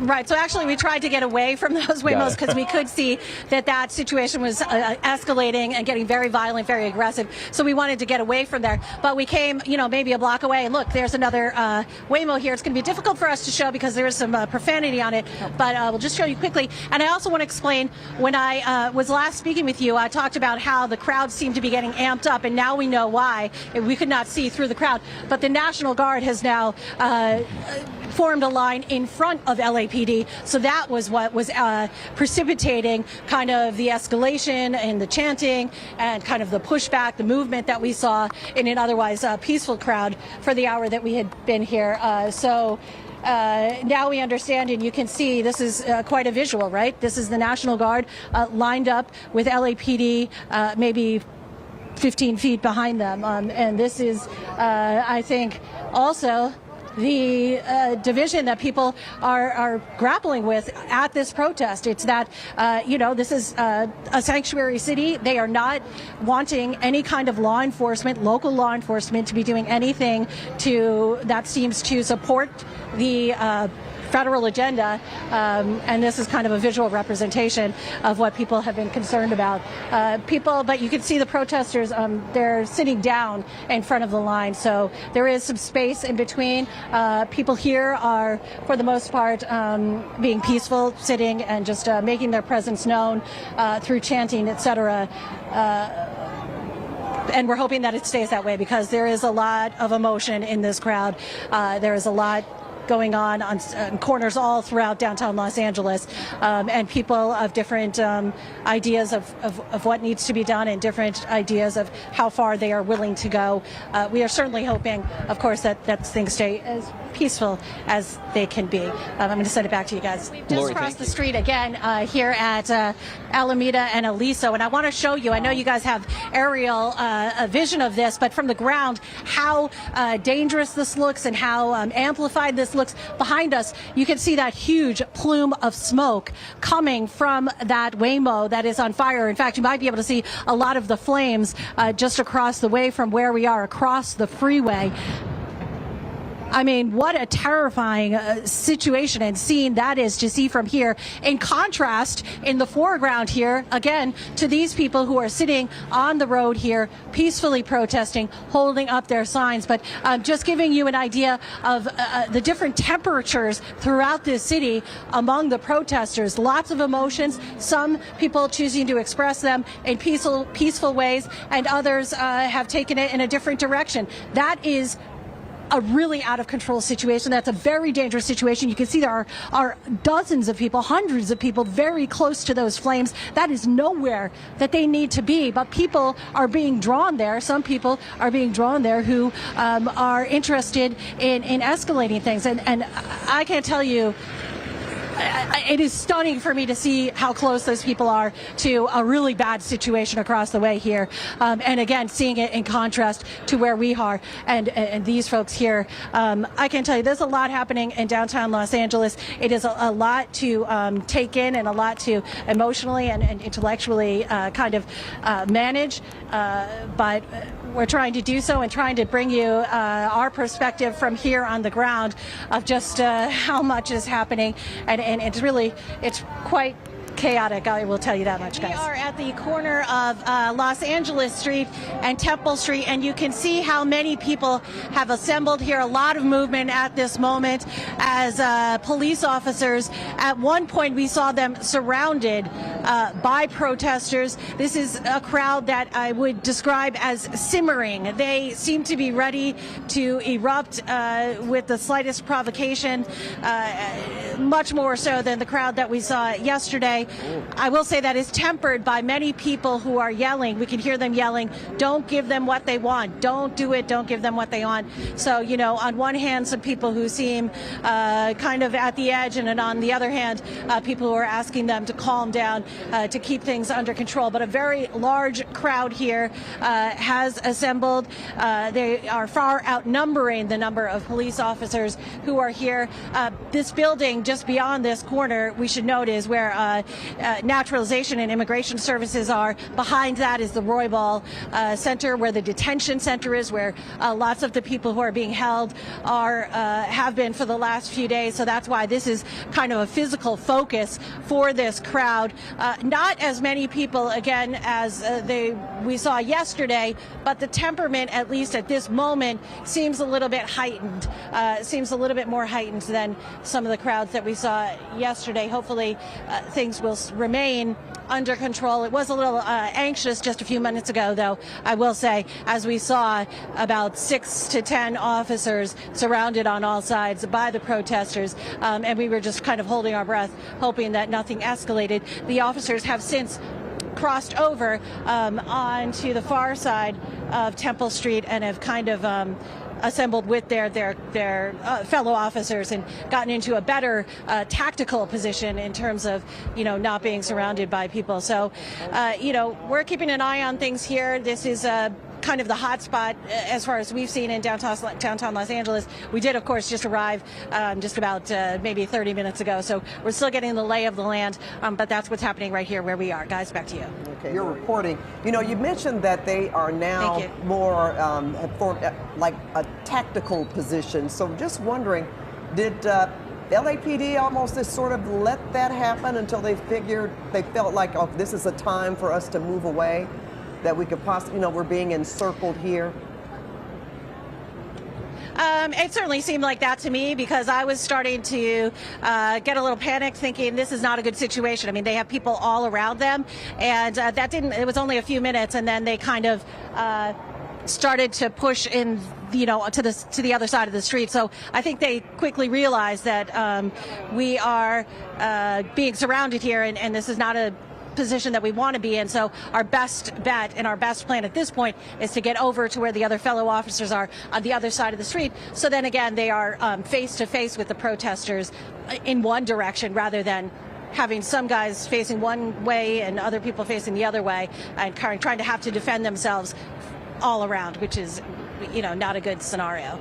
Right. So actually, we tried to get away from those Waymos because we could see that situation was escalating and getting very violent, very aggressive. So we wanted to get away from there. But we came, maybe a block away. And look, there's another Waymo here. It's going to be difficult for us to show because there is some profanity on it. But we'll just show you quickly. And I also want to explain, when I was last speaking with you, I talked about how the crowd seemed to be getting amped up. And now we know why. We could not see through the crowd. But the National Guard has now formed a line in front of LAPD. So that was what was precipitating kind of the escalation and the chanting and kind of the pushback, the movement that we saw in an otherwise peaceful crowd for the hour that we had been here. Now we understand, and you can see this is quite a visual, right? This is the National Guard lined up with LAPD, maybe 15 feet behind them. And this is, I think, also the division that people are grappling with at this protest. It's that, this is a sanctuary city. They are not wanting any kind of law enforcement, local law enforcement, to be doing anything that seems to support the federal agenda, and this is kind of a visual representation of what people have been concerned about. But you can see the protesters, they're sitting down in front of the line, so there is some space in between. People here are, for the most part, being peaceful, sitting and just making their presence known through chanting, etc. And we're hoping that it stays that way because there is a lot of emotion in this crowd. There is a lot going on corners all throughout downtown Los Angeles, and people of different ideas of what needs to be done and different ideas of how far they are willing to go. We are certainly hoping, of course, that things stay as peaceful as they can be. I'm going to send it back to you guys. We've just Laurie, crossed the street again here at Alameda and Aliso, and I want to show you, I know you guys have aerial vision of this, but from the ground, how dangerous this looks and how amplified this looks. Behind us, you can see that huge plume of smoke coming from that Waymo that is on fire. In fact, you might be able to see a lot of the flames just across the way from where we are, across the freeway. I mean, what a terrifying situation and scene that is to see from here. In contrast, in the foreground here, again, to these people who are sitting on the road here, peacefully protesting, holding up their signs. But just giving you an idea of the different temperatures throughout this city among the protesters. Lots of emotions, some people choosing to express them in peaceful ways, and others have taken it in a different direction. That is a really out of control situation. That's a very dangerous situation. You can see there are dozens of people, hundreds of people very close to those flames. That is nowhere that they need to be, but people are being drawn there. Some people are being drawn there who are interested in escalating things. And I can't tell you, it is stunning for me to see how close those people are to a really bad situation across the way here. And again, seeing it in contrast to where we are and these folks here. I can tell you there's a lot happening in downtown Los Angeles. It is a lot to take in and a lot to emotionally and intellectually kind of manage. But we're trying to do so and trying to bring you our perspective from here on the ground of just how much is happening. And it's quite chaotic, I will tell you that much, guys. We are at the corner of Los Angeles Street and Temple Street, and you can see how many people have assembled here. A lot of movement at this moment as police officers, at one point we saw them surrounded by protesters. This is a crowd that I would describe as simmering. They seem to be ready to erupt with the slightest provocation, much more so than the crowd that we saw yesterday. I will say that is tempered by many people who are yelling. We can hear them yelling, don't give them what they want. Don't do it. Don't give them what they want. So, on one hand, some people who seem kind of at the edge, and then on the other hand, people who are asking them to calm down, to keep things under control. But a very large crowd here has assembled. They are far outnumbering the number of police officers who are here. This building just beyond this corner, we should note, is where Naturalization and Immigration Services are. Behind that is the Roybal Center, where the detention center is, where lots of the people who are being held have been for the last few days. So that's why this is kind of a physical focus for this crowd. Not as many people, again, as we saw yesterday, but the temperament, at least at this moment, seems a little bit heightened. Seems a little bit more heightened than some of the crowds that we saw yesterday. Hopefully things will remain under control. It was a little anxious just a few minutes ago, though, I will say, as we saw about 6 to 10 officers surrounded on all sides by the protesters, and we were just kind of holding our breath, hoping that nothing escalated. The officers have since crossed over onto the far side of Temple Street and have kind of assembled with their fellow officers and gotten into a better tactical position in terms of, not being surrounded by people. So, we're keeping an eye on things here. This is kind of the hot spot as far as we've seen in downtown Los Angeles. We did, of course, just arrive just about maybe 30 minutes ago, so we're still getting the lay of the land, but that's what's happening right here where we are. Guys, back to you. Okay, you're reporting. You mentioned that they are now more for like a tactical position. So just wondering, did LAPD almost just sort of let that happen until they felt like, oh, this is a time for us to move away? That we could possibly, we're being encircled here? It certainly seemed like that to me, because I was starting to get a little panicked, thinking this is not a good situation. I mean, they have people all around them, and it was only a few minutes, and then they kind of started to push in, to the other side of the street. So I think they quickly realized that we are being surrounded here, and this is not a position that we want to be in. So our best bet and our best plan at this point is to get over to where the other fellow officers are on the other side of the street. So then again, they are face to face with the protesters in one direction, rather than having some guys facing one way and other people facing the other way, and trying to have to defend themselves all around, which is, not a good scenario.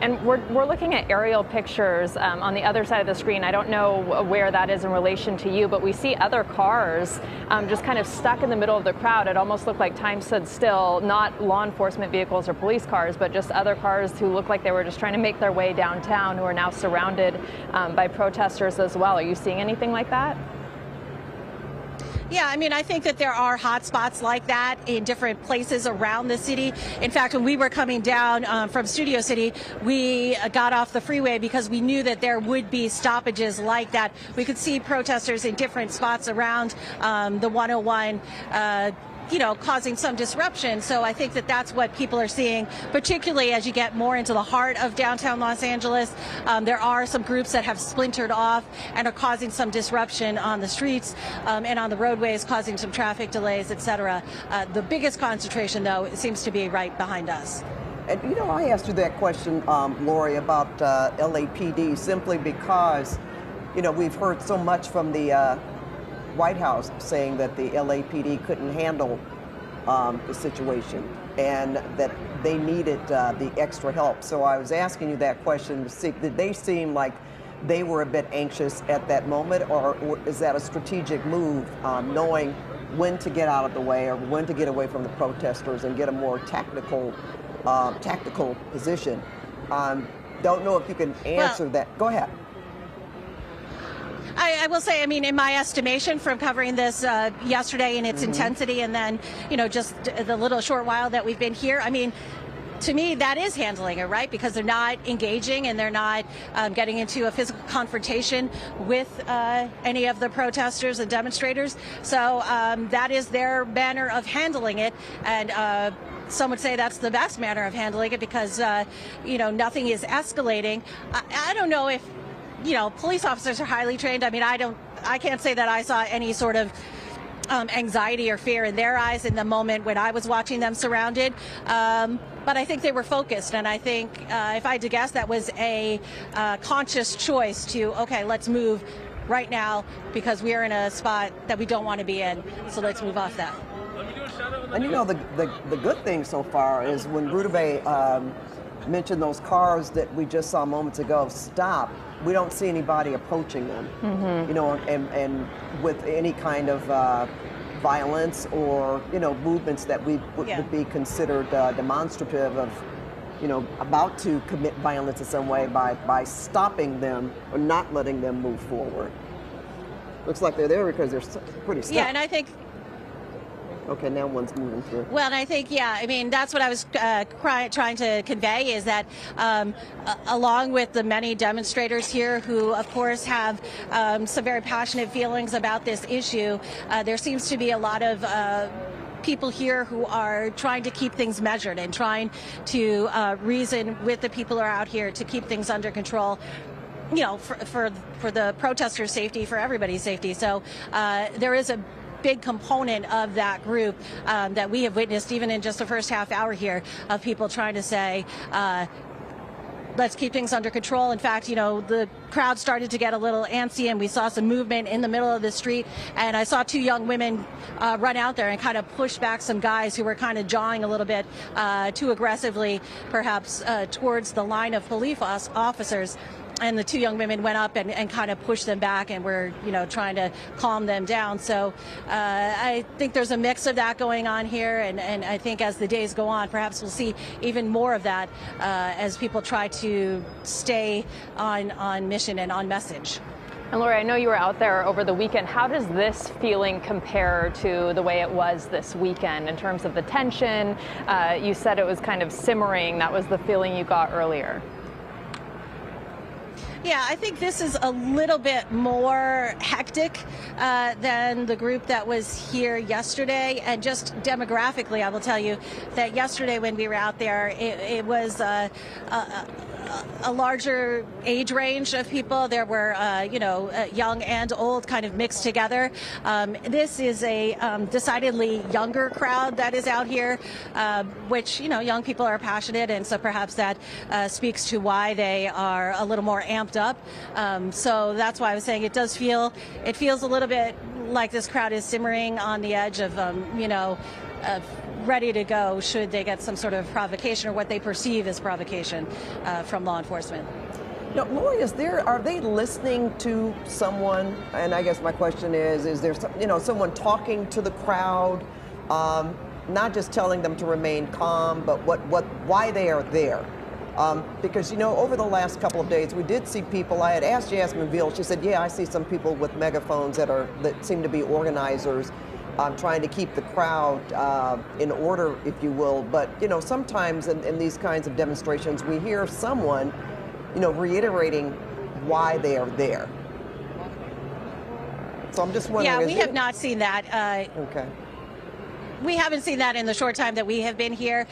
And we're looking at aerial pictures on the other side of the screen. I don't know where that is in relation to you, but we see other cars just kind of stuck in the middle of the crowd. It almost looked like time stood still, not law enforcement vehicles or police cars, but just other cars who looked like they were just trying to make their way downtown, who are now surrounded by protesters as well. Are you seeing anything like that? Yeah, I mean, I think that there are hot spots like that in different places around the city. In fact, when we were coming down from Studio City, we got off the freeway because we knew that there would be stoppages like that. We could see protesters in different spots around the 101, causing some disruption. So I think that that's what people are seeing, particularly as you get more into the heart of downtown Los Angeles. There are some groups that have splintered off and are causing some disruption on the streets and on the roadways, causing some traffic delays, etc. The biggest concentration, though, seems to be right behind us. And, I asked you that question, Laurie, about LAPD, simply because, we've heard so much from the White House saying that the LAPD couldn't handle the situation and that they needed the extra help. So I was asking you that question to see, did they seem like they were a bit anxious at that moment, or is that a strategic move, knowing when to get out of the way or when to get away from the protesters and get a more tactical position? Don't know if you can answer that. Go ahead. I will say, I mean, in my estimation from covering this yesterday in its intensity, and then, just the little short while that we've been here, I mean, to me, that is handling it, right? Because they're not engaging and they're not getting into a physical confrontation with any of the protesters and demonstrators. So that is their manner of handling it. And some would say that's the best manner of handling it, because, nothing is escalating. I don't know if, police officers are highly trained. I mean, I can't say that I saw any sort of anxiety or fear in their eyes in the moment when I was watching them surrounded. But I think they were focused, and I think if I had to guess, that was a conscious choice to, okay, let's move right now because we are in a spot that we don't want to be in, so let's move off that. And the good thing so far is when Rudabeh mentioned those cars that we just saw moments ago stop. We don't see anybody approaching them, you know, and with any kind of violence or, you know, movements that would be considered demonstrative of, you know, about to commit violence in some way by stopping them or not letting them move forward. Looks like they're there because they're pretty stuck. Yeah, and I think. Okay, now one's moving through. Well, and I think, yeah, I mean, that's what I was trying to convey is that along with the many demonstrators here who, of course, have some very passionate feelings about this issue, there seems to be a lot of people here who are trying to keep things measured and trying to reason with the people who are out here to keep things under control. You know, for the protesters' safety, for everybody's safety. So there is a big component of that group that we have witnessed even in just the first half hour here of people trying to say, let's keep things under control. In fact, you know, the crowd started to get a little antsy and we saw some movement in the middle of the street. And I saw two young women run out there and kind of push back some guys who were kind of jawing a little bit too aggressively, perhaps towards the line of police officers. And the two young women went up and kind of pushed them back and were, you know, trying to calm them down. So I think there's a mix of that going on here. And I think as the days go on, perhaps we'll see even more of that as people try to stay on mission and on message. And Laurie, I know you were out there over the weekend. How does this feeling compare to the way it was this weekend in terms of the tension? You said it was kind of simmering. That was the feeling you got earlier. Yeah, I think this is a little bit more hectic than the group that was here yesterday. And just demographically, I will tell you that yesterday when we were out there, it was a larger age range of people. There were, you know, young and old kind of mixed together. This is a decidedly younger crowd that is out here, which, you know, young people are passionate. And so perhaps that speaks to why they are a little more amped up. So that's why I was saying it feels a little bit like this crowd is simmering on the edge of, you know, ready to go should they get some sort of provocation or what they perceive as provocation from law enforcement. Now, Laurie, are they listening to someone? And I guess my question is there you know, someone talking to the crowd, not just telling them to remain calm, but why they are there? Because, you know, over the last couple of days, we did see people. I had asked Jasmine Veal. She said, yeah, I see some people with megaphones that seem to be organizers, trying to keep the crowd in order, if you will. But, you know, sometimes in these kinds of demonstrations, we hear someone, you know, reiterating why they are there. So I'm just wondering. Yeah, we have not seen that. Okay. We haven't seen that in the short time that we have been here.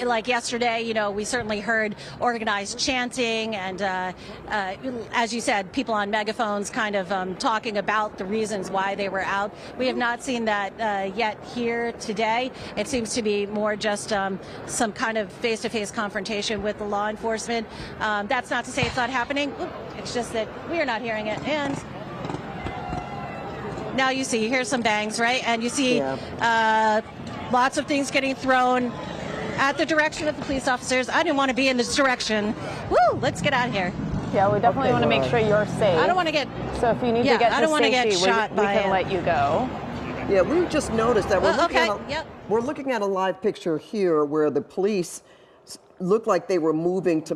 Like yesterday, you know, we certainly heard organized chanting and, as you said, people on megaphones kind of talking about the reasons why they were out. We have not seen that yet here today. It seems to be more just some kind of face-to-face confrontation with the law enforcement. That's not to say it's not happening. It's just that we are not hearing it. And now you hear some bangs, right? And you see lots of things getting thrown at the direction of the police officers. I didn't want to be in this direction. Woo, let's get out of here. Yeah, we definitely want to make sure you're safe. I don't want to get... So if you need to get to safety, we can let you go. Yeah, we just noticed that we're looking at a live picture here where the police looked like they were moving to